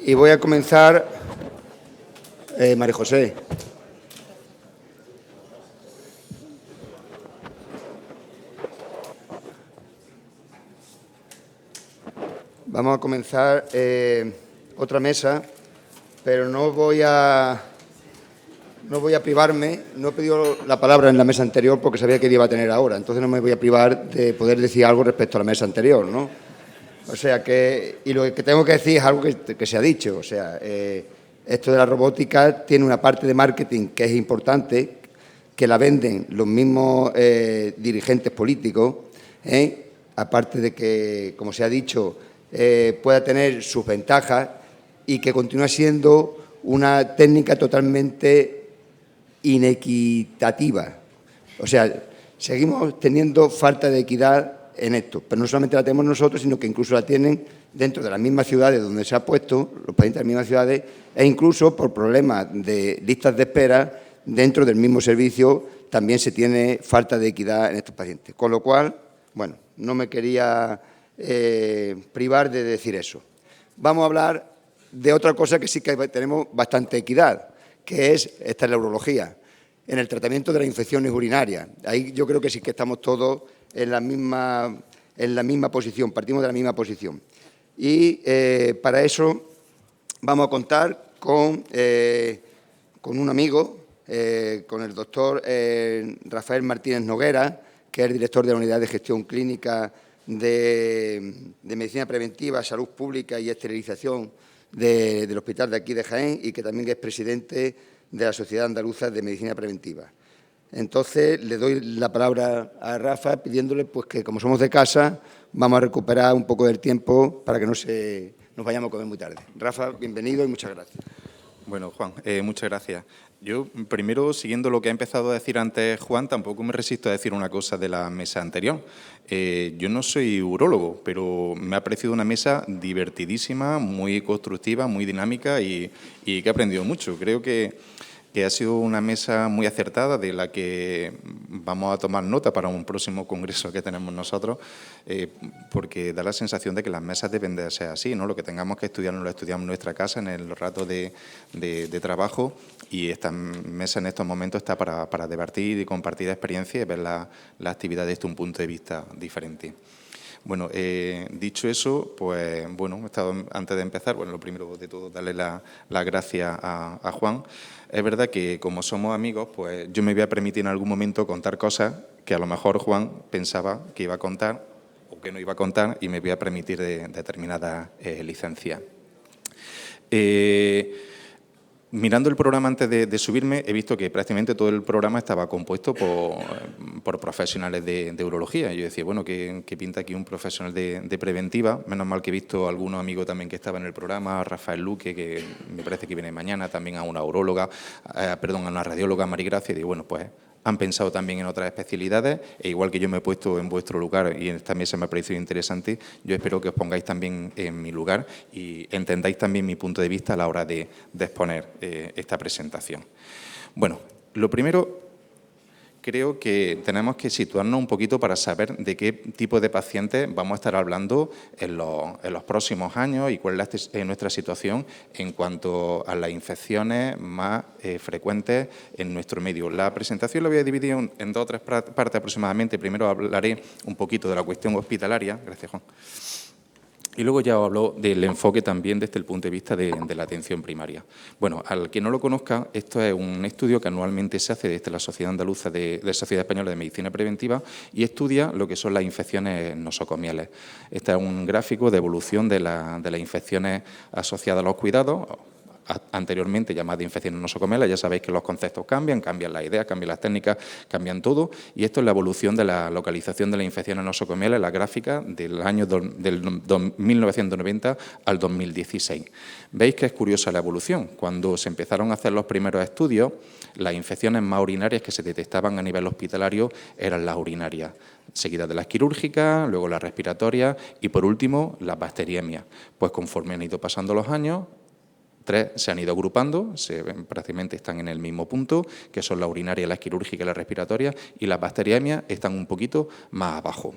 Y voy a comenzar, María José. Vamos a comenzar otra mesa, pero no voy a privarme. No he pedido la palabra en la mesa anterior porque sabía que iba a tener ahora, entonces no me voy a privar de poder decir algo respecto a la mesa anterior, ¿no? O sea que, y lo que tengo que decir es algo que se ha dicho, o sea, esto de la robótica tiene una parte de marketing que es importante, que la venden los mismos dirigentes políticos, aparte de que, como se ha dicho, pueda tener sus ventajas y que continúa siendo una técnica totalmente inequitativa. O sea, seguimos teniendo falta de equidad en esto, pero no solamente la tenemos nosotros, sino que incluso la tienen dentro de las mismas ciudades donde se ha puesto, los pacientes de las mismas ciudades, e incluso por problemas de listas de espera, dentro del mismo servicio también se tiene falta de equidad en estos pacientes. Con lo cual, bueno, no me quería privar de decir eso. Vamos a hablar de otra cosa que sí que tenemos bastante equidad, que es esta la urología, en el tratamiento de las infecciones urinarias. Ahí yo creo que sí que estamos todos en la misma posición, partimos de la misma posición. Y para eso vamos a contar con un amigo, con el doctor Rafael Martínez Noguera, que es el director de la Unidad de Gestión Clínica de Medicina Preventiva, Salud Pública y Esterilización del Hospital de aquí de Jaén y que también es presidente de la Sociedad Andaluza de Medicina Preventiva. Entonces, le doy la palabra a Rafa pidiéndole pues, que, como somos de casa, vamos a recuperar un poco del tiempo para que nos vayamos a comer muy tarde. Rafa, bienvenido y muchas gracias. Bueno, Juan, muchas gracias. Yo, primero, siguiendo lo que ha empezado a decir antes Juan, tampoco me resisto a decir una cosa de la mesa anterior. Yo no soy urólogo, pero me ha parecido una mesa divertidísima, muy constructiva, muy dinámica y que he aprendido mucho. Creo que ha sido una mesa muy acertada de la que vamos a tomar nota para un próximo congreso que tenemos nosotros, porque da la sensación de que las mesas deben de ser así, ¿no? Lo que tengamos que estudiar, lo estudiamos en nuestra casa, en el rato de trabajo, y esta mesa en estos momentos está para debatir y compartir experiencias y ver la actividad desde un punto de vista diferente. Bueno, dicho eso, pues bueno, antes de empezar, bueno, lo primero de todo, darle las gracias a Juan. Es verdad que como somos amigos, pues yo me voy a permitir en algún momento contar cosas que a lo mejor Juan pensaba que iba a contar o que no iba a contar y me voy a permitir de determinadas licencias. Mirando el programa antes de subirme, he visto que prácticamente todo el programa estaba compuesto por profesionales de urología. Yo decía, bueno, ¿qué pinta aquí un profesional de preventiva? Menos mal que he visto a algunos amigos también que estaban en el programa, a Rafael Luque, que me parece que viene mañana, también a una uróloga, a una radióloga, Marigracia, y digo, bueno, pues han pensado también en otras especialidades, e igual que yo me he puesto en vuestro lugar y en esta mesa me ha parecido interesante, yo espero que os pongáis también en mi lugar y entendáis también mi punto de vista a la hora de exponer esta presentación. Bueno, lo primero, creo que tenemos que situarnos un poquito para saber de qué tipo de pacientes vamos a estar hablando en los próximos años y cuál es nuestra situación en cuanto a las infecciones más frecuentes en nuestro medio. La presentación la voy a dividir en 2 o 3 partes aproximadamente. Primero hablaré un poquito de la cuestión hospitalaria. Gracias, Juan. Y luego ya os hablo del enfoque también desde el punto de vista de la atención primaria. Bueno, al que no lo conozca, esto es un estudio que anualmente se hace desde la Sociedad Andaluza de Sociedad Española de Medicina Preventiva y estudia lo que son las infecciones nosocomiales. Este es un gráfico de evolución de las infecciones asociadas a los cuidados, anteriormente llamadas infecciones nosocomiales. Ya sabéis que los conceptos cambian las ideas, cambian las técnicas, cambian todo, y esto es la evolución de la localización de las infecciones nosocomiales, la gráfica del año 1990 al 2016. Veis que es curiosa la evolución. Cuando se empezaron a hacer los primeros estudios, las infecciones más urinarias que se detectaban a nivel hospitalario eran las urinarias, seguidas de las quirúrgicas, luego las respiratorias y, por último, las bacteriemias. Pues conforme han ido pasando los años, 3 se han ido agrupando, prácticamente están en el mismo punto, que son la urinaria, las quirúrgicas y las respiratorias, y las bacteriemias están un poquito más abajo.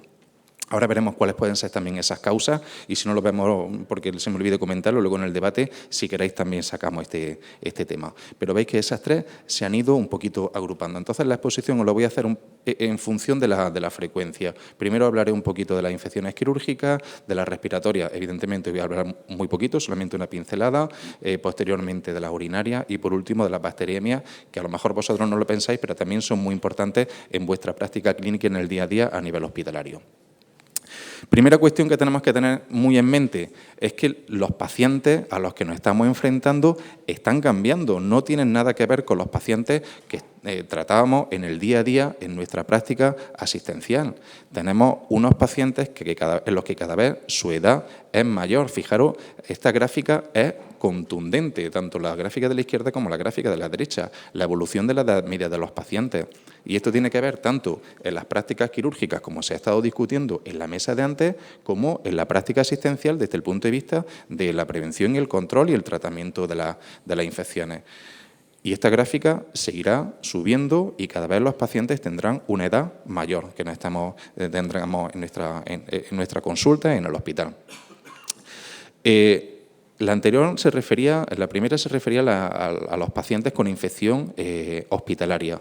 Ahora veremos cuáles pueden ser también esas causas y si no lo vemos, porque se me olvide comentarlo, luego en el debate, si queréis también sacamos este tema. Pero veis que esas tres se han ido un poquito agrupando. Entonces la exposición os lo voy a hacer en función de la frecuencia. Primero hablaré un poquito de las infecciones quirúrgicas, de las respiratorias, evidentemente voy a hablar muy poquito, solamente una pincelada, posteriormente de las urinarias y por último de las bacteriemias, que a lo mejor vosotros no lo pensáis, pero también son muy importantes en vuestra práctica clínica en el día a día a nivel hospitalario. Primera cuestión que tenemos que tener muy en mente es que los pacientes a los que nos estamos enfrentando están cambiando, no tienen nada que ver con los pacientes que tratábamos en el día a día en nuestra práctica asistencial. Tenemos unos pacientes en los que cada vez su edad es mayor. Fijaros, esta gráfica es contundente, tanto la gráfica de la izquierda como la gráfica de la derecha, la evolución de la edad media de los pacientes. Y esto tiene que ver tanto en las prácticas quirúrgicas, como se ha estado discutiendo en la mesa de antes, como en la práctica asistencial desde el punto de vista de la prevención y el control y el tratamiento de las infecciones. Y esta gráfica seguirá subiendo y cada vez los pacientes tendrán una edad mayor que tendremos en nuestra consulta en el hospital. La primera se refería a los pacientes con infección hospitalaria.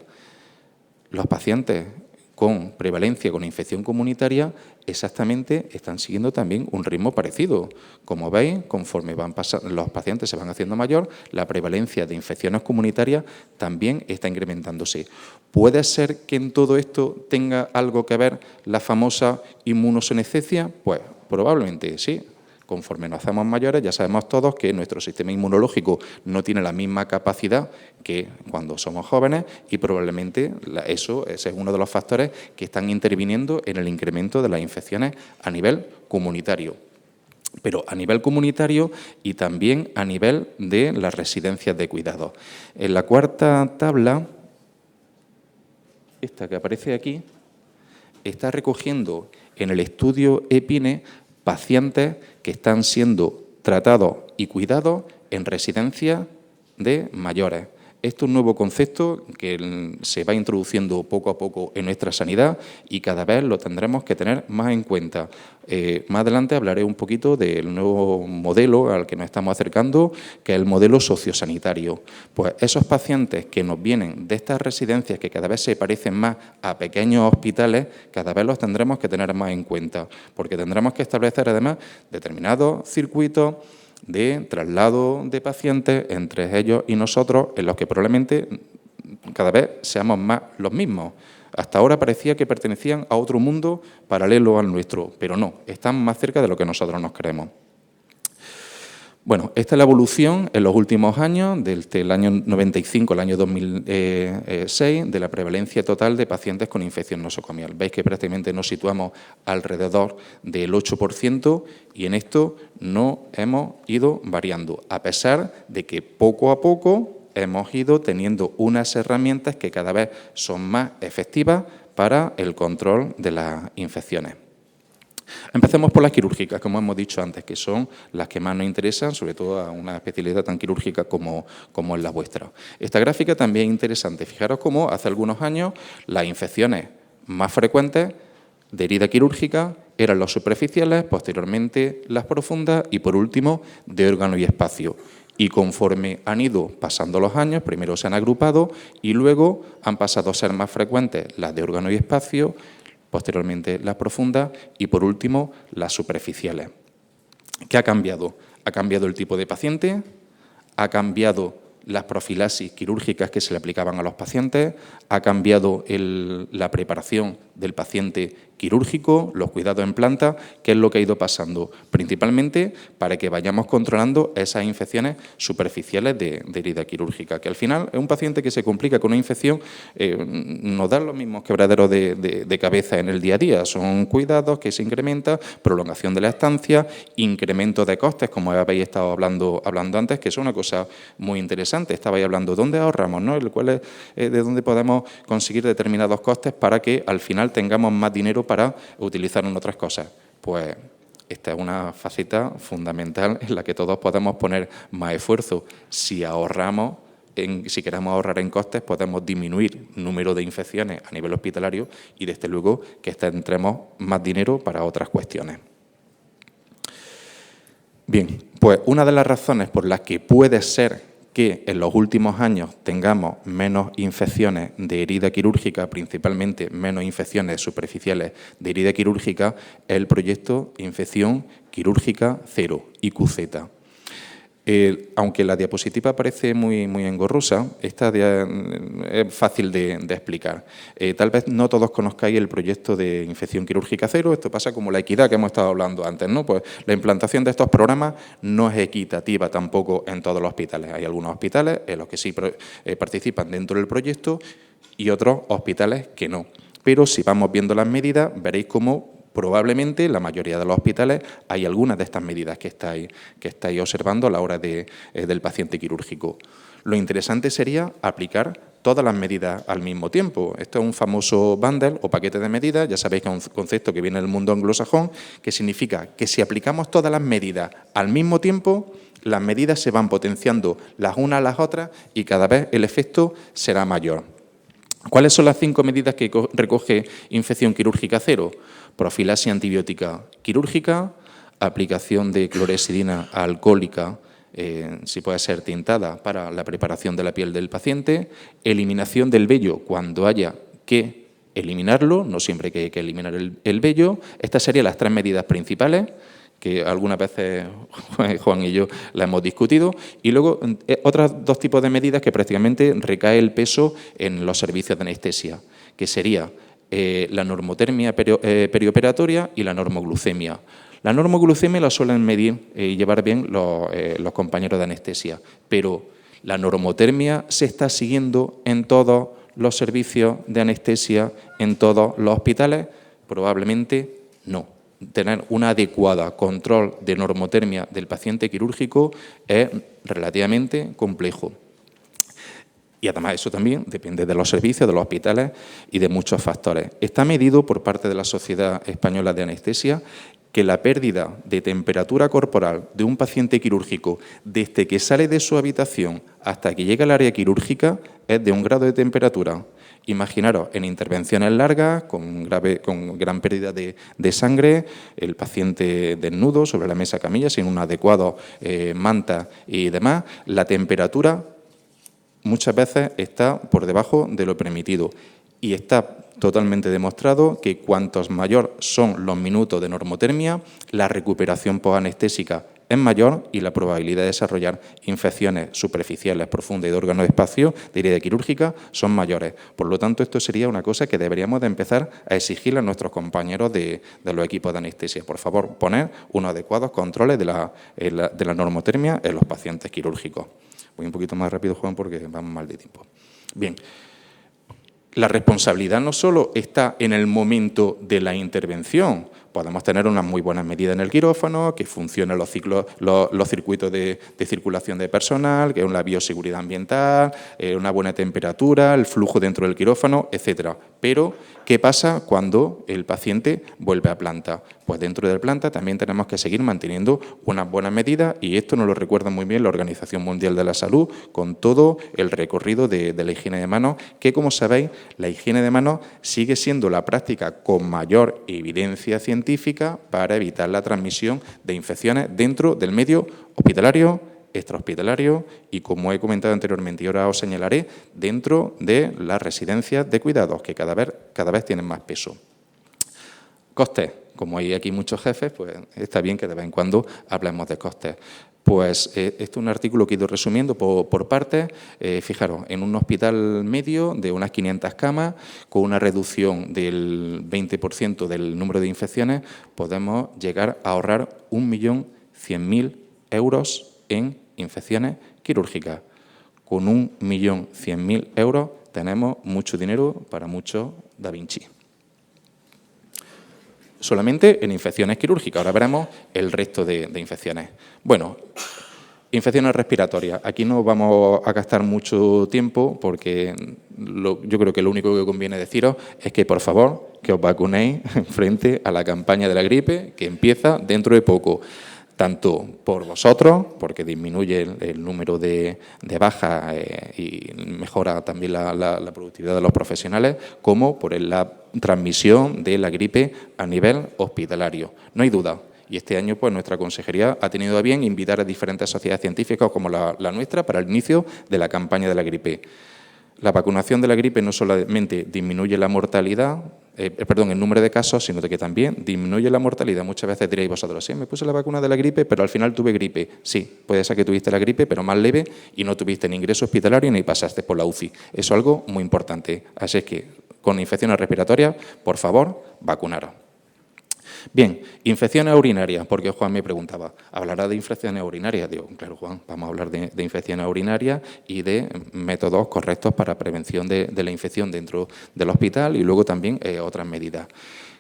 Los pacientes con prevalencia con infección comunitaria exactamente están siguiendo también un ritmo parecido. Como veis, conforme los pacientes se van haciendo mayor, la prevalencia de infecciones comunitarias también está incrementándose. ¿Puede ser que en todo esto tenga algo que ver la famosa inmunosenescencia? Pues probablemente sí. Conforme nos hacemos mayores, ya sabemos todos que nuestro sistema inmunológico no tiene la misma capacidad que cuando somos jóvenes y probablemente ese es uno de los factores que están interviniendo en el incremento de las infecciones a nivel comunitario. Pero a nivel comunitario y también a nivel de las residencias de cuidados. En la cuarta tabla, esta que aparece aquí, está recogiendo en el estudio EPINE pacientes que están siendo tratados y cuidados en residencias de mayores. Esto es un nuevo concepto que se va introduciendo poco a poco en nuestra sanidad y cada vez lo tendremos que tener más en cuenta. Más adelante hablaré un poquito del nuevo modelo al que nos estamos acercando, que es el modelo sociosanitario. Pues esos pacientes que nos vienen de estas residencias que cada vez se parecen más a pequeños hospitales, cada vez los tendremos que tener más en cuenta, porque tendremos que establecer además determinados circuitos de traslado de pacientes entre ellos y nosotros, en los que probablemente cada vez seamos más los mismos. Hasta ahora parecía que pertenecían a otro mundo paralelo al nuestro, pero no, están más cerca de lo que nosotros nos creemos. Bueno, esta es la evolución en los últimos años, desde el año 95 al año 2006, de la prevalencia total de pacientes con infección nosocomial. Veis que prácticamente nos situamos alrededor del 8% y en esto no hemos ido variando, a pesar de que poco a poco hemos ido teniendo unas herramientas que cada vez son más efectivas para el control de las infecciones. Empecemos por las quirúrgicas, como hemos dicho antes, que son las que más nos interesan, sobre todo a una especialidad tan quirúrgica como es la vuestra. Esta gráfica también es interesante. Fijaros cómo hace algunos años las infecciones más frecuentes de herida quirúrgica eran las superficiales, posteriormente las profundas y, por último, de órgano y espacio. Y conforme han ido pasando los años, primero se han agrupado y luego han pasado a ser más frecuentes las de órgano y espacio, posteriormente las profundas y, por último, las superficiales. ¿Qué ha cambiado? Ha cambiado el tipo de paciente, ha cambiado las profilaxis quirúrgicas que se le aplicaban a los pacientes, ha cambiado la preparación del paciente quirúrgico, los cuidados en planta. ¿Qué es lo que ha ido pasando? Principalmente para que vayamos controlando esas infecciones superficiales de herida quirúrgica, que al final es un paciente que se complica con una infección, nos dan los mismos quebraderos de cabeza en el día a día. Son cuidados que se incrementan, prolongación de la estancia, incremento de costes, como habéis estado hablando antes, que es una cosa muy interesante. Estabais hablando de dónde ahorramos, ¿no? De dónde podemos conseguir determinados costes para que al final tengamos más dinero para utilizar en otras cosas. Pues esta es una faceta fundamental en la que todos podemos poner más esfuerzo. Si ahorramos si queremos ahorrar en costes, podemos disminuir el número de infecciones a nivel hospitalario y, desde luego, que tendremos más dinero para otras cuestiones. Bien, pues una de las razones por las que puede ser que en los últimos años tengamos menos infecciones de herida quirúrgica, principalmente menos infecciones superficiales de herida quirúrgica, es el proyecto Infección Quirúrgica Cero, IQZ. Aunque la diapositiva parece muy engorrosa, esta es fácil de explicar. Tal vez no todos conozcáis el proyecto de Infección Quirúrgica Cero. Esto pasa como la equidad que hemos estado hablando antes, ¿no? Pues la implantación de estos programas no es equitativa tampoco en todos los hospitales. Hay algunos hospitales en los que sí participan dentro del proyecto y otros hospitales que no. Pero si vamos viendo las medidas, veréis cómo probablemente en la mayoría de los hospitales hay algunas de estas medidas que estáis observando a la hora del paciente quirúrgico. Lo interesante sería aplicar todas las medidas al mismo tiempo. Esto es un famoso bundle o paquete de medidas, ya sabéis que es un concepto que viene del mundo anglosajón, que significa que si aplicamos todas las medidas al mismo tiempo, las medidas se van potenciando las unas a las otras y cada vez el efecto será mayor. ¿Cuáles son las 5 medidas que recoge Infección Quirúrgica Cero? Profilaxis antibiótica quirúrgica, aplicación de clorhexidina alcohólica, si puede ser tintada, para la preparación de la piel del paciente, eliminación del vello cuando haya que eliminarlo, no siempre que hay que eliminar el vello. Estas serían las 3 medidas principales, que algunas veces Juan y yo la hemos discutido, y luego otros 2 tipos de medidas que prácticamente recae el peso en los servicios de anestesia, que sería la normotermia perioperatoria y la normoglucemia. La normoglucemia la suelen medir y llevar bien los compañeros de anestesia, pero la normotermia se está siguiendo en todos los servicios de anestesia, en todos los hospitales. Probablemente no. Tener un adecuado control de normotermia del paciente quirúrgico es relativamente complejo. Y además eso también depende de los servicios, de los hospitales y de muchos factores. Está medido por parte de la Sociedad Española de Anestesia que la pérdida de temperatura corporal de un paciente quirúrgico desde que sale de su habitación hasta que llega al área quirúrgica es de 1 grado de temperatura. Imaginaros, en intervenciones largas, con gran pérdida de sangre, el paciente desnudo sobre la mesa camilla, sin un adecuado manta y demás, la temperatura muchas veces está por debajo de lo permitido. Y está totalmente demostrado que cuantos mayor son los minutos de normotermia, la recuperación posanestésica es mayor y la probabilidad de desarrollar infecciones superficiales profundas y de órganos de espacio de herida quirúrgica son mayores. Por lo tanto, esto sería una cosa que deberíamos de empezar a exigirle a nuestros compañeros de los equipos de anestesia. Por favor, poner unos adecuados controles de la normotermia en los pacientes quirúrgicos. Voy un poquito más rápido, Juan, porque vamos mal de tiempo. Bien. La responsabilidad no solo está en el momento de la intervención. Podemos tener unas muy buenas medidas en el quirófano, que funcionen los circuitos de circulación de personal, que es la bioseguridad ambiental, una buena temperatura, el flujo dentro del quirófano, etcétera. Pero, ¿qué pasa cuando el paciente vuelve a planta? Pues dentro de planta también tenemos que seguir manteniendo unas buenas medidas, y esto nos lo recuerda muy bien la Organización Mundial de la Salud, con todo el recorrido de la higiene de manos, que, como sabéis, la higiene de manos sigue siendo la práctica con mayor evidencia científica para evitar la transmisión de infecciones dentro del medio hospitalario, extrahospitalario y, como he comentado anteriormente y ahora os señalaré, dentro de las residencias de cuidados, que cada vez tienen más peso. Costes. Como hay aquí muchos jefes, pues está bien que de vez en cuando hablemos de costes. Pues este es un artículo que he ido resumiendo por partes. Fijaros, en un hospital medio de unas 500 camas, con una reducción del 20% del número de infecciones, podemos llegar a ahorrar 1.100.000 euros en infecciones quirúrgicas. Con 1.100.000 euros tenemos mucho dinero para muchos Da Vinci. Solamente en infecciones quirúrgicas. Ahora veremos el resto de infecciones. Bueno, infecciones respiratorias. Aquí no vamos a gastar mucho tiempo porque yo creo que lo único que conviene deciros es que, por favor, que os vacunéis frente a la campaña de la gripe que empieza dentro de poco. tanto por vosotros, porque disminuye el número de bajas y mejora también la productividad de los profesionales, como por la transmisión de la gripe a nivel hospitalario. No hay duda. Y este año, pues, nuestra consejería ha tenido a bien invitar a diferentes sociedades científicas como la nuestra para el inicio de la campaña de la gripe. La vacunación de la gripe no solamente disminuye la mortalidad, el número de casos, sino que también disminuye la mortalidad. Muchas veces diréis vosotros, sí, me puse la vacuna de la gripe, pero al final tuve gripe. Sí, puede ser que tuviste la gripe, pero más leve y no tuviste ni ingreso hospitalario ni pasaste por la UCI. Eso es algo muy importante. Así es que, con infecciones respiratorias, por favor, vacunaros. Bien, infecciones urinarias, porque Juan me preguntaba, ¿hablará de infecciones urinarias? Digo, claro, Juan, vamos a hablar de infecciones urinarias y de métodos correctos para prevención de la infección dentro del hospital y luego también otras medidas.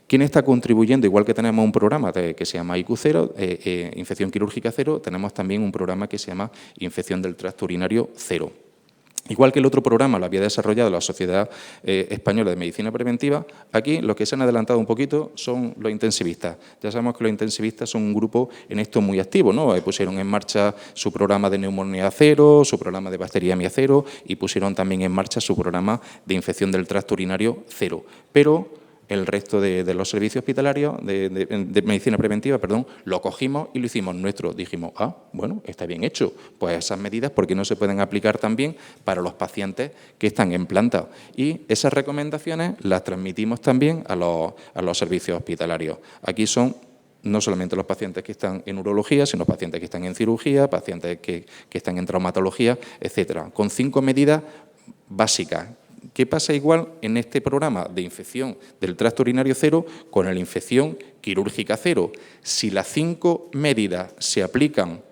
¿Quién está contribuyendo? Igual que tenemos un programa que se llama IQ0, Infección Quirúrgica Cero, tenemos también un programa que se llama Infección del Tracto Urinario Cero. Igual que el otro programa lo había desarrollado la Sociedad Española de Medicina Preventiva, aquí los que se han adelantado un poquito son los intensivistas. Ya sabemos que los intensivistas son un grupo en esto muy activo, ¿no? Pusieron en marcha su programa de neumonía cero, su programa de bacteriemia cero y pusieron también en marcha su programa de infección del tracto urinario cero. Pero el resto de los servicios hospitalarios de medicina preventiva, lo cogimos y lo hicimos nuestro. Dijimos, bueno, está bien hecho. Pues esas medidas, ¿por qué no se pueden aplicar también para los pacientes que están en planta? Y esas recomendaciones las transmitimos también a los servicios hospitalarios. Aquí son no solamente los pacientes que están en urología, sino pacientes que están en cirugía, pacientes que están en traumatología, etcétera, con 5 medidas básicas. ¿Qué pasa igual en este programa de infección del tracto urinario cero con la infección quirúrgica cero? Si las 5 medidas se aplican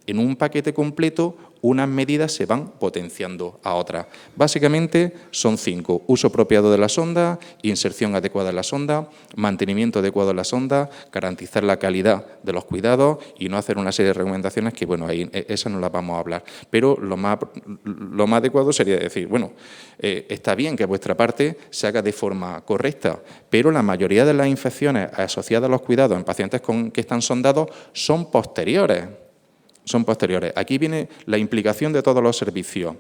en un paquete completo, unas medidas se van potenciando a otras. Básicamente son 5. Uso apropiado de la sonda, inserción adecuada de la sonda, mantenimiento adecuado de la sonda, garantizar la calidad de los cuidados y no hacer una serie de recomendaciones que, bueno, ahí esas no las vamos a hablar. Pero lo más adecuado sería decir, bueno, está bien que vuestra parte se haga de forma correcta, pero la mayoría de las infecciones asociadas a los cuidados en pacientes que están sondados son posteriores. Aquí viene la implicación de todos los servicios.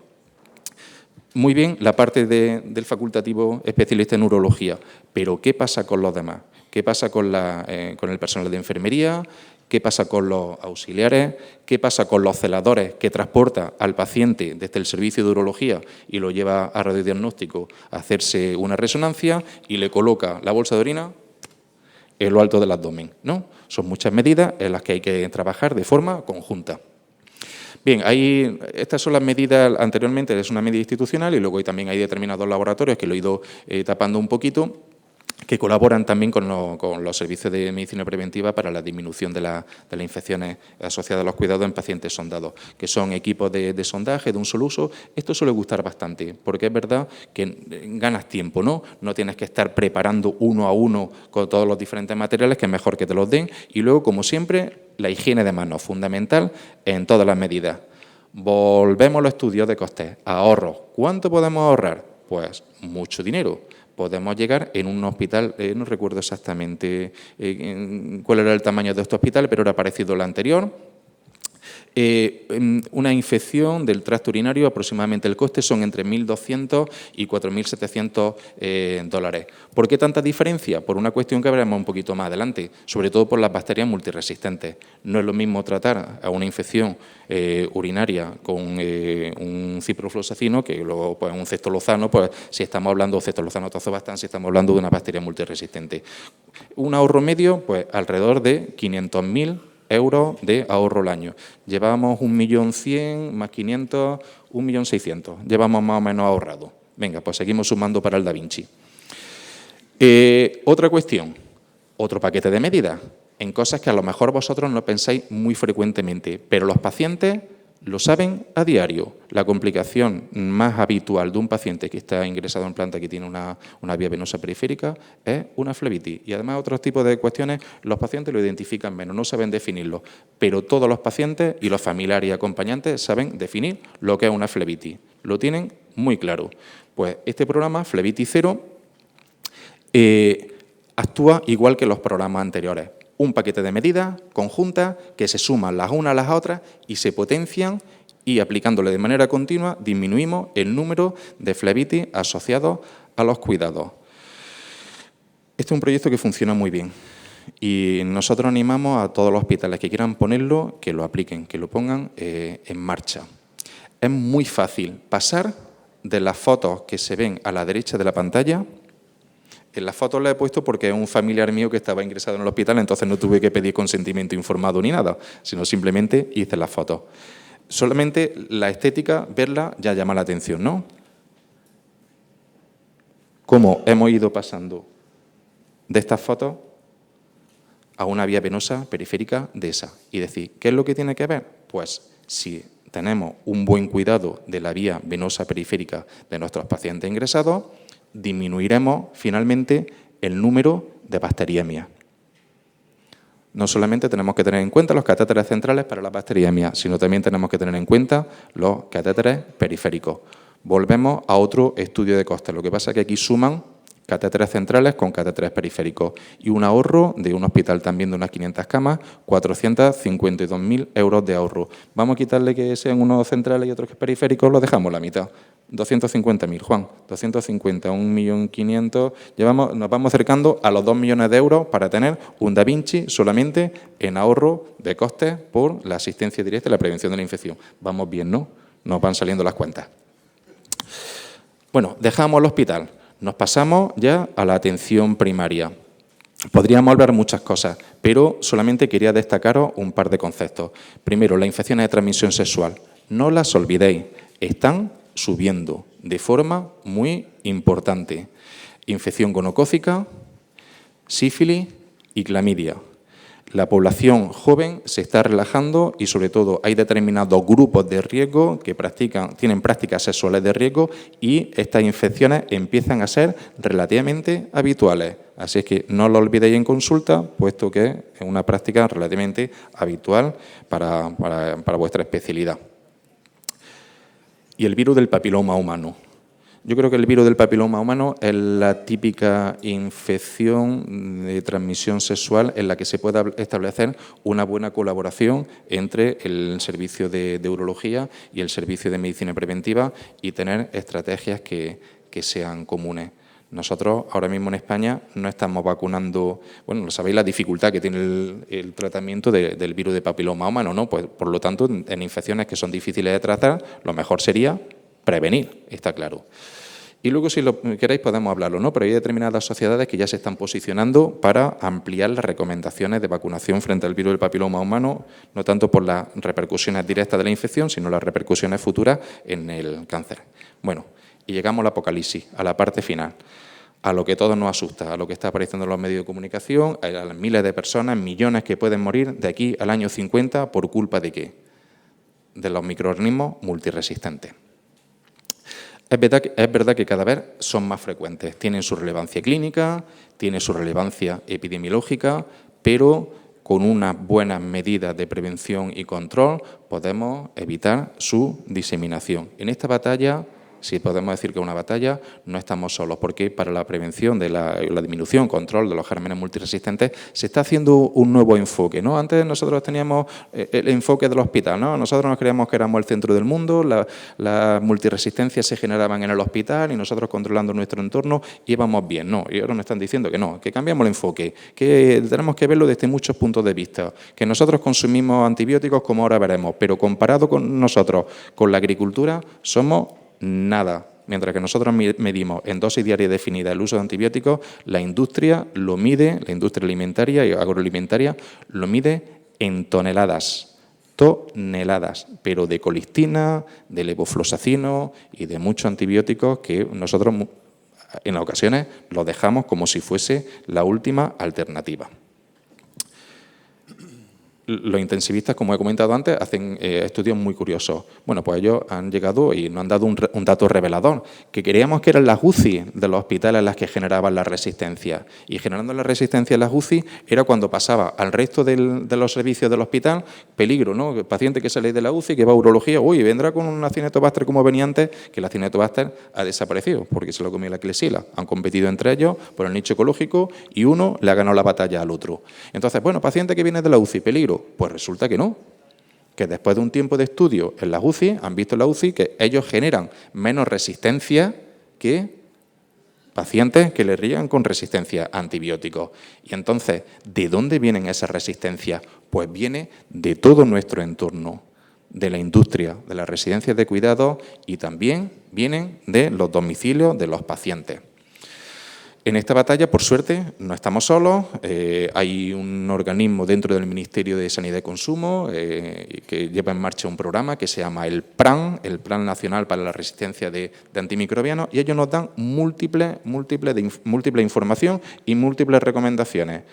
Muy bien la parte del facultativo especialista en urología, pero ¿qué pasa con los demás? ¿Qué pasa con el personal de enfermería? ¿Qué pasa con los auxiliares? ¿Qué pasa con los celadores que transporta al paciente desde el servicio de urología y lo lleva a radiodiagnóstico a hacerse una resonancia y le coloca la bolsa de orina en lo alto del abdomen, ¿no? Son muchas medidas en las que hay que trabajar de forma conjunta. Bien, estas son las medidas, anteriormente es una medida institucional y luego también hay determinados laboratorios que lo he ido tapando un poquito, que colaboran también con los servicios de medicina preventiva para la disminución de las infecciones asociadas a los cuidados en pacientes sondados, que son equipos de sondaje de un solo uso. Esto suele gustar bastante, porque es verdad que ganas tiempo, ¿no? No tienes que estar preparando uno a uno con todos los diferentes materiales, que es mejor que te los den. Y luego, como siempre, la higiene de manos, fundamental en todas las medidas. Volvemos a los estudios de costes. Ahorros. ¿Cuánto podemos ahorrar? Pues mucho dinero. Podemos llegar en un hospital, no recuerdo exactamente cuál era el tamaño de este hospital, pero era parecido al anterior. Una infección del tracto urinario, aproximadamente el coste son entre 1.200 y 4.700 dólares. ¿Por qué tanta diferencia? Por una cuestión que veremos un poquito más adelante, sobre todo por las bacterias multiresistentes. No es lo mismo tratar a una infección urinaria con un ciprofloxacino que luego pues, un cestolozano, pues si estamos hablando de cestolozano tazobactam, si estamos hablando de una bacteria multiresistente. Un ahorro medio, pues alrededor de 500.000 euros de ahorro al año. Llevamos 1.100.000 más 500, 1.600.000. Llevamos más o menos ahorrado. Venga, pues seguimos sumando para el Da Vinci. Otra cuestión, otro paquete de medidas, en cosas que a lo mejor vosotros no pensáis muy frecuentemente, pero los pacientes lo saben a diario. La complicación más habitual de un paciente que está ingresado en planta que tiene una vía venosa periférica es una flebitis. Y además otros tipos de cuestiones los pacientes lo identifican menos, no saben definirlo. Pero todos los pacientes y los familiares y acompañantes saben definir lo que es una flebitis. Lo tienen muy claro. Pues este programa, Flebitis Cero, actúa igual que los programas anteriores. un paquete de medidas conjuntas que se suman las unas a las otras y se potencian, y aplicándole de manera continua disminuimos el número de flebitis asociados a los cuidados. Este es un proyecto que funciona muy bien y nosotros animamos a todos los hospitales que quieran ponerlo, que lo apliquen, que lo pongan en marcha. Es muy fácil pasar de las fotos que se ven a la derecha de la pantalla. En las fotos las he puesto porque es un familiar mío que estaba ingresado en el hospital, entonces no tuve que pedir consentimiento informado ni nada, sino simplemente hice las fotos. Solamente la estética, verla, ya llama la atención, ¿no? Cómo hemos ido pasando de estas fotos a una vía venosa periférica de esa. Y decir, ¿qué es lo que tiene que ver? Pues si tenemos un buen cuidado de la vía venosa periférica de nuestros pacientes ingresados, disminuiremos finalmente el número de bacteriemias. No solamente tenemos que tener en cuenta los catéteres centrales para la bacteriemia, sino también tenemos que tener en cuenta los catéteres periféricos. Volvemos a otro estudio de costes. Lo que pasa es que aquí suman catéteres centrales con catéteres periféricos y un ahorro de un hospital también de unas 500 camas, 452.000 euros de ahorro. Vamos a quitarle que sean unos centrales y otros periféricos, los dejamos la mitad. 250.000, Juan, 250, 1.500.000, nos vamos acercando a los 2 millones de euros para tener un Da Vinci solamente en ahorro de costes por la asistencia directa y la prevención de la infección. Vamos bien, ¿no? Nos van saliendo las cuentas. Bueno, dejamos el hospital, nos pasamos ya a la atención primaria. Podríamos hablar muchas cosas, pero solamente quería destacaros un par de conceptos. Primero, las infecciones de transmisión sexual. No las olvidéis, están subiendo de forma muy importante. Infección gonocócica, sífilis y clamidia. La población joven se está relajando y, sobre todo, hay determinados grupos de riesgo que tienen prácticas sexuales de riesgo y estas infecciones empiezan a ser relativamente habituales. Así es que no lo olvidéis en consulta, puesto que es una práctica relativamente habitual para vuestra especialidad. Y el virus del papiloma humano. Yo creo que el virus del papiloma humano es la típica infección de transmisión sexual en la que se puede establecer una buena colaboración entre el servicio de urología y el servicio de medicina preventiva y tener estrategias que sean comunes. Nosotros ahora mismo en España no estamos vacunando, bueno, sabéis la dificultad que tiene el tratamiento del virus de papiloma humano, ¿no? Pues, por lo tanto, en infecciones que son difíciles de tratar, lo mejor sería prevenir, está claro. Y luego, si lo queréis, podemos hablarlo, ¿no? Pero hay determinadas sociedades que ya se están posicionando para ampliar las recomendaciones de vacunación frente al virus del papiloma humano, no tanto por las repercusiones directas de la infección, sino las repercusiones futuras en el cáncer. Bueno, y llegamos al apocalipsis, a la parte final, a lo que todos nos asusta, a lo que está apareciendo en los medios de comunicación, a las miles de personas, millones que pueden morir de aquí al año 50, ¿por culpa de qué? De los microorganismos multiresistentes. Es verdad que cada vez son más frecuentes, tienen su relevancia clínica, tienen su relevancia epidemiológica, pero con unas buenas medidas de prevención y control podemos evitar su diseminación. En esta batalla, si podemos decir que es una batalla, no estamos solos, porque para la prevención de la disminución, control de los gérmenes multiresistentes, se está haciendo un nuevo enfoque, ¿no? Antes nosotros teníamos el enfoque del hospital, ¿no? Nosotros nos creíamos que éramos el centro del mundo, las multiresistencias se generaban en el hospital y nosotros controlando nuestro entorno íbamos bien, ¿no? Y ahora nos están diciendo que no, que cambiamos el enfoque, que tenemos que verlo desde muchos puntos de vista, que nosotros consumimos antibióticos como ahora veremos, pero comparado con nosotros, con la agricultura, somos nada. Mientras que nosotros medimos en dosis diaria definida el uso de antibióticos, la industria lo mide, la industria alimentaria y agroalimentaria lo mide en toneladas, pero de colistina, de levofloxacino y de muchos antibióticos que nosotros en ocasiones los dejamos como si fuese la última alternativa. los intensivistas, como he comentado antes, hacen estudios muy curiosos. Bueno, pues ellos han llegado y nos han dado un dato revelador, que creíamos que eran las UCI de los hospitales las que generaban la resistencia. Y generando la resistencia en las UCI era cuando pasaba al resto de los servicios del hospital, peligro, ¿no? El paciente que sale de la UCI, que va a urología, uy, vendrá con un Acinetobacter como venía antes, que el Acinetobacter ha desaparecido, porque se lo comió la Klebsiella. Han competido entre ellos por el nicho ecológico y uno le ha ganado la batalla al otro. Entonces, bueno, paciente que viene de la UCI, peligro. Pues resulta que no, que después de un tiempo de estudio en las UCI, han visto en la UCI que ellos generan menos resistencia que pacientes que les llegan con resistencia a antibióticos. Y entonces, ¿de dónde vienen esas resistencias? Pues viene de todo nuestro entorno, de la industria, de las residencias de cuidados y también vienen de los domicilios de los pacientes. En esta batalla, por suerte, no estamos solos. Hay un organismo dentro del Ministerio de Sanidad y Consumo que lleva en marcha un programa que se llama el PRAN, el Plan Nacional para la Resistencia de Antimicrobianos, y ellos nos dan múltiple información y múltiples recomendaciones.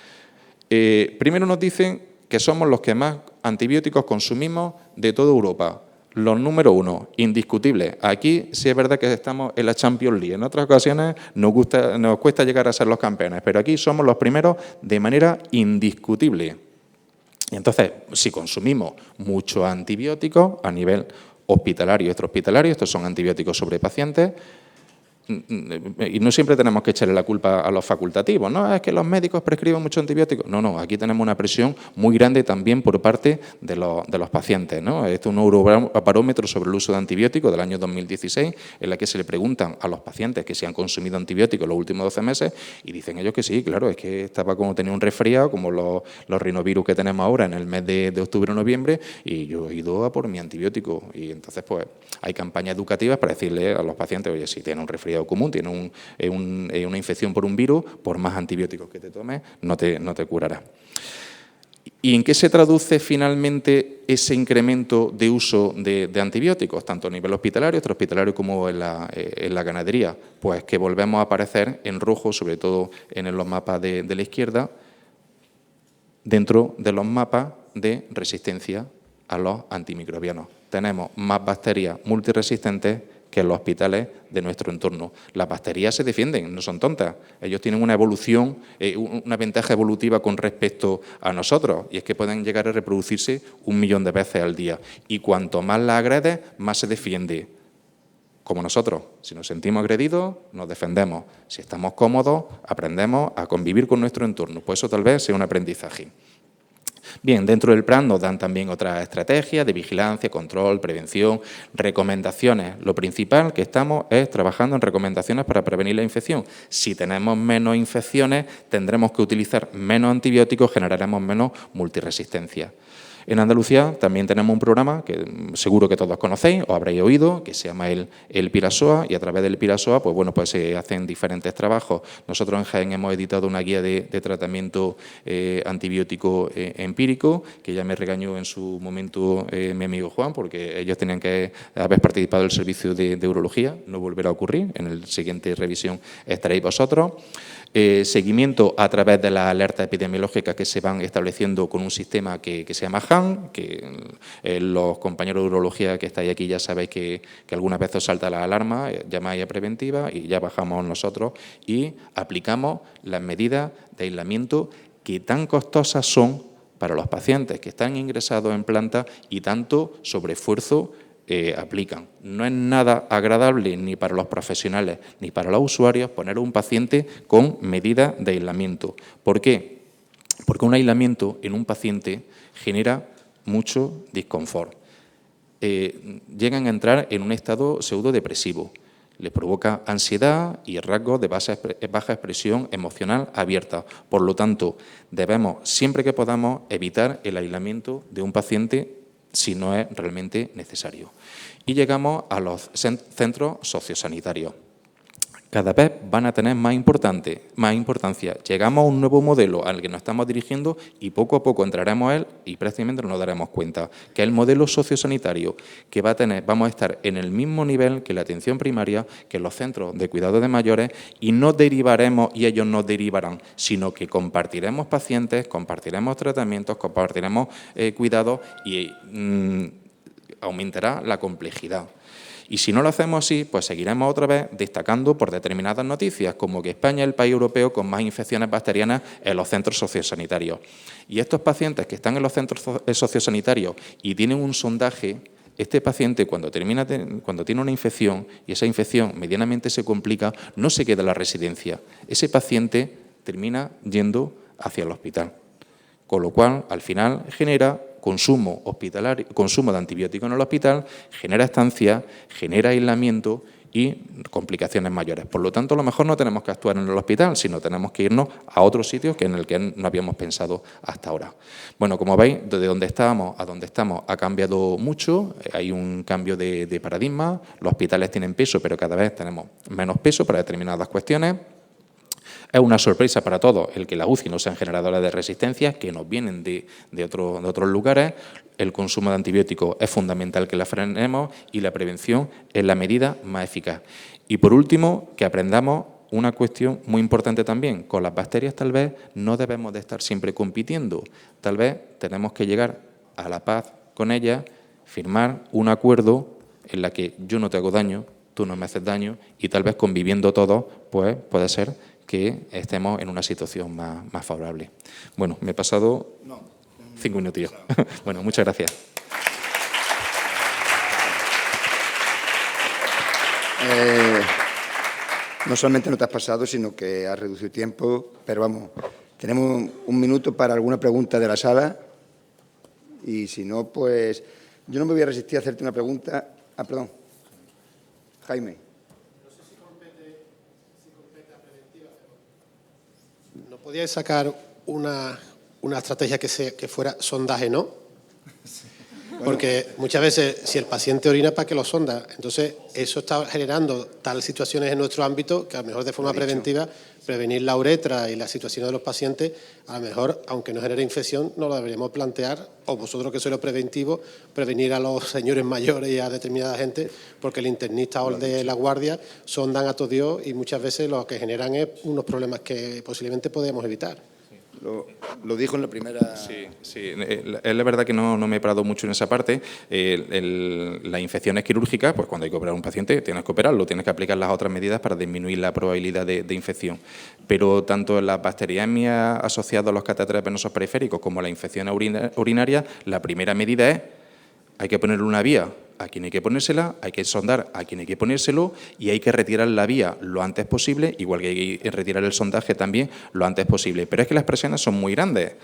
Primero nos dicen que somos los que más antibióticos consumimos de toda Europa. Los número 1, indiscutibles. Aquí sí es verdad que estamos en la Champions League. En otras ocasiones nos cuesta llegar a ser los campeones, pero aquí somos los primeros de manera indiscutible. Y entonces, si consumimos muchos antibióticos a nivel hospitalario y extrahospitalario, estos son antibióticos sobre pacientes, y no siempre tenemos que echarle la culpa a los facultativos, ¿no? Es que los médicos prescriben mucho antibióticos. No, aquí tenemos una presión muy grande también por parte de los pacientes, ¿no? Esto es un eurobarómetro sobre el uso de antibióticos del año 2016, en la que se le preguntan a los pacientes que si han consumido antibióticos los últimos 12 meses y dicen ellos que sí, claro, es que estaba como tenía un resfriado, como los rinovirus que tenemos ahora en el mes de octubre o noviembre, y yo he ido a por mi antibiótico. Y entonces, pues, hay campañas educativas para decirle a los pacientes, oye, si tienen un resfriado común, tiene una infección por un virus, por más antibióticos que te tomes, no te curará. ¿Y en qué se traduce finalmente ese incremento de uso de antibióticos, tanto a nivel hospitalario, extrahospitalario, como en la ganadería? Pues que volvemos a aparecer en rojo, sobre todo en los mapas de la izquierda, dentro de los mapas de resistencia a los antimicrobianos. Tenemos más bacterias multiresistentes que en los hospitales de nuestro entorno. Las bacterias se defienden, no son tontas. Ellos tienen una evolución, una ventaja evolutiva con respecto a nosotros, y es que pueden llegar a reproducirse 1 millón de veces al día. Y cuanto más las agredes, más se defiende. Como nosotros, si nos sentimos agredidos, nos defendemos. Si estamos cómodos, aprendemos a convivir con nuestro entorno. Pues eso tal vez sea un aprendizaje. Bien, dentro del plan nos dan también otras estrategias de vigilancia, control, prevención, recomendaciones. Lo principal que estamos es trabajando en recomendaciones para prevenir la infección. Si tenemos menos infecciones, tendremos que utilizar menos antibióticos, generaremos menos multiresistencia. En Andalucía también tenemos un programa que seguro que todos conocéis o habréis oído, que se llama el Pirasoa, y a través del Pirasoa pues se hacen diferentes trabajos. Nosotros en Jaén hemos editado una guía de tratamiento antibiótico empírico, que ya me regañó en su momento mi amigo Juan, porque ellos tenían que haber participado del servicio de urología. No volverá a ocurrir, en la siguiente revisión estaréis vosotros. Seguimiento a través de las alertas epidemiológicas que se van estableciendo con un sistema que se llama HAN, que los compañeros de urología que estáis aquí ya sabéis que algunas veces os salta la alarma, llamáis a preventiva y ya bajamos nosotros y aplicamos las medidas de aislamiento que tan costosas son para los pacientes que están ingresados en planta y tanto sobreesfuerzo aplican. No es nada agradable ni para los profesionales ni para los usuarios poner a un paciente con medidas de aislamiento. ¿Por qué? Porque un aislamiento en un paciente genera mucho disconfort. Llegan a entrar en un estado pseudodepresivo. Les provoca ansiedad y rasgos de baja expresión emocional abierta. Por lo tanto, debemos, siempre que podamos, evitar el aislamiento de un paciente si no es realmente necesario. Y llegamos a los centros sociosanitarios. cada vez van a tener más importancia. Llegamos a un nuevo modelo al que nos estamos dirigiendo y poco a poco entraremos a él y prácticamente nos daremos cuenta que el modelo sociosanitario que vamos a estar en el mismo nivel que la atención primaria, que los centros de cuidado de mayores, y no derivaremos y ellos nos derivarán, sino que compartiremos pacientes, compartiremos tratamientos, compartiremos cuidados y aumentará la complejidad. Y si no lo hacemos así, pues seguiremos otra vez destacando por determinadas noticias, como que España es el país europeo con más infecciones bacterianas en los centros sociosanitarios. Y estos pacientes que están en los centros sociosanitarios y tienen un sondaje, este paciente cuando tiene una infección y esa infección medianamente se complica, no se queda en la residencia. Ese paciente termina yendo hacia el hospital. Con lo cual, al final, genera consumo de antibióticos en el hospital, genera estancia, genera aislamiento y complicaciones mayores. Por lo tanto, a lo mejor no tenemos que actuar en el hospital, sino tenemos que irnos a otros sitios que en el que no habíamos pensado hasta ahora. Bueno, como veis, desde donde estábamos a donde estamos ha cambiado mucho, hay un cambio de paradigma, los hospitales tienen peso, pero cada vez tenemos menos peso para determinadas cuestiones. Es una sorpresa para todos el que las UCI no sean generadoras de resistencia, que nos vienen de otros lugares. El consumo de antibióticos es fundamental que la frenemos y la prevención es la medida más eficaz. Y por último, que aprendamos una cuestión muy importante también. Con las bacterias tal vez no debemos de estar siempre compitiendo. Tal vez tenemos que llegar a la paz con ellas, firmar un acuerdo en la que yo no te hago daño, tú no me haces daño y tal vez conviviendo todos, pues puede ser que estemos en una situación más favorable. Bueno, me he pasado 5 minutillos. Bueno, muchas gracias. No solamente no te has pasado, sino que has reducido tiempo, pero vamos, tenemos 1 minuto para alguna pregunta de la sala y si no, pues yo no me voy a resistir a hacerte una pregunta. Perdón, Jaime. ¿No podíais sacar una estrategia que fuera sondaje, no? Porque muchas veces, si el paciente orina, ¿para qué lo sonda? Entonces, eso está generando tal situaciones en nuestro ámbito que a lo mejor de forma preventiva, prevenir la uretra y las situaciones de los pacientes, a lo mejor, aunque no genere infección, no lo deberíamos plantear, o vosotros que sois los preventivos, prevenir a los señores mayores y a determinada gente, porque el internista o el de la guardia sondan a todo Dios y muchas veces lo que generan es unos problemas que posiblemente podemos evitar. Lo dijo en la primera... Sí. Es la verdad que no me he parado mucho en esa parte. Las infecciones quirúrgicas, pues cuando hay que operar a un paciente, tienes que operarlo, tienes que aplicar las otras medidas para disminuir la probabilidad de infección. Pero tanto en las bacteriemias asociadas a los catéteres venosos periféricos como la infección urinaria, la primera medida es hay que ponerle una vía a quien hay que ponérsela, hay que sondar a quien hay que ponérselo y hay que retirar la vía lo antes posible, igual que hay que retirar el sondaje también lo antes posible. Pero es que las presiones son muy grandes.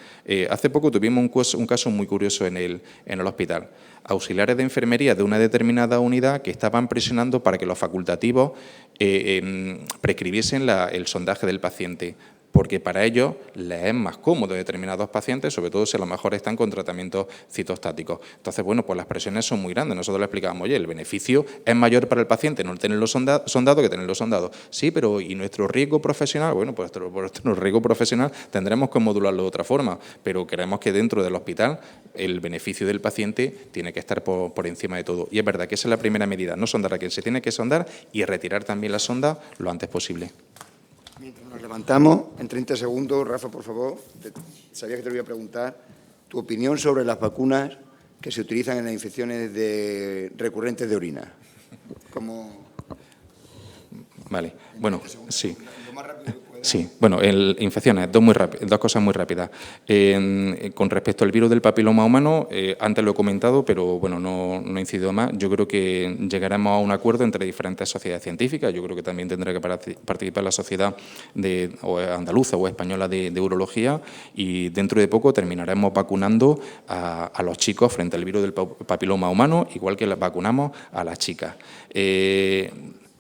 Hace poco tuvimos un caso muy curioso en el hospital. Auxiliares de enfermería de una determinada unidad que estaban presionando para que los facultativos prescribiesen el sondaje del paciente, porque para ellos les es más cómodo determinados pacientes, sobre todo si a lo mejor están con tratamientos citostáticos. Entonces, bueno, pues las presiones son muy grandes. Nosotros le explicábamos, oye, el beneficio es mayor para el paciente no tenerlo sondado que tenerlo sondado. Sí, pero ¿y nuestro riesgo profesional? Bueno, pues nuestro riesgo profesional tendremos que modularlo de otra forma, pero creemos que dentro del hospital el beneficio del paciente tiene que estar por encima de todo. Y es verdad que esa es la primera medida, no sondar a quien se tiene que sondar y retirar también la sonda lo antes posible. Mientras nos levantamos, en 30 segundos, Rafa, por favor, sabía que te lo iba a preguntar, tu opinión sobre las vacunas que se utilizan en las infecciones recurrentes de orina. Vale, bueno, sí. Sí, bueno, infecciones, dos cosas muy rápidas. Con respecto al virus del papiloma humano, antes lo he comentado, pero bueno, no he incidido más. Yo creo que llegaremos a un acuerdo entre diferentes sociedades científicas. Yo creo que también tendrá que participar la sociedad andaluza o española de urología y dentro de poco terminaremos vacunando a los chicos frente al virus del papiloma humano, igual que vacunamos a las chicas.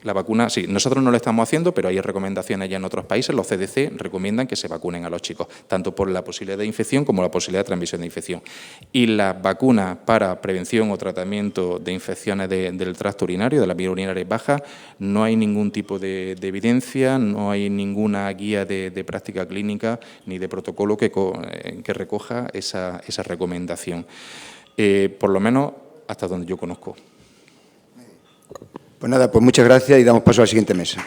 La vacuna, sí, nosotros no lo estamos haciendo, pero hay recomendaciones ya en otros países. Los CDC recomiendan que se vacunen a los chicos, tanto por la posibilidad de infección como la posibilidad de transmisión de infección. Y las vacunas para prevención o tratamiento de infecciones del tracto urinario, de las vías urinarias bajas, no hay ningún tipo de evidencia, no hay ninguna guía de práctica clínica ni de protocolo que recoja esa recomendación. Por lo menos hasta donde yo conozco. Pues nada, pues muchas gracias y damos paso a la siguiente mesa.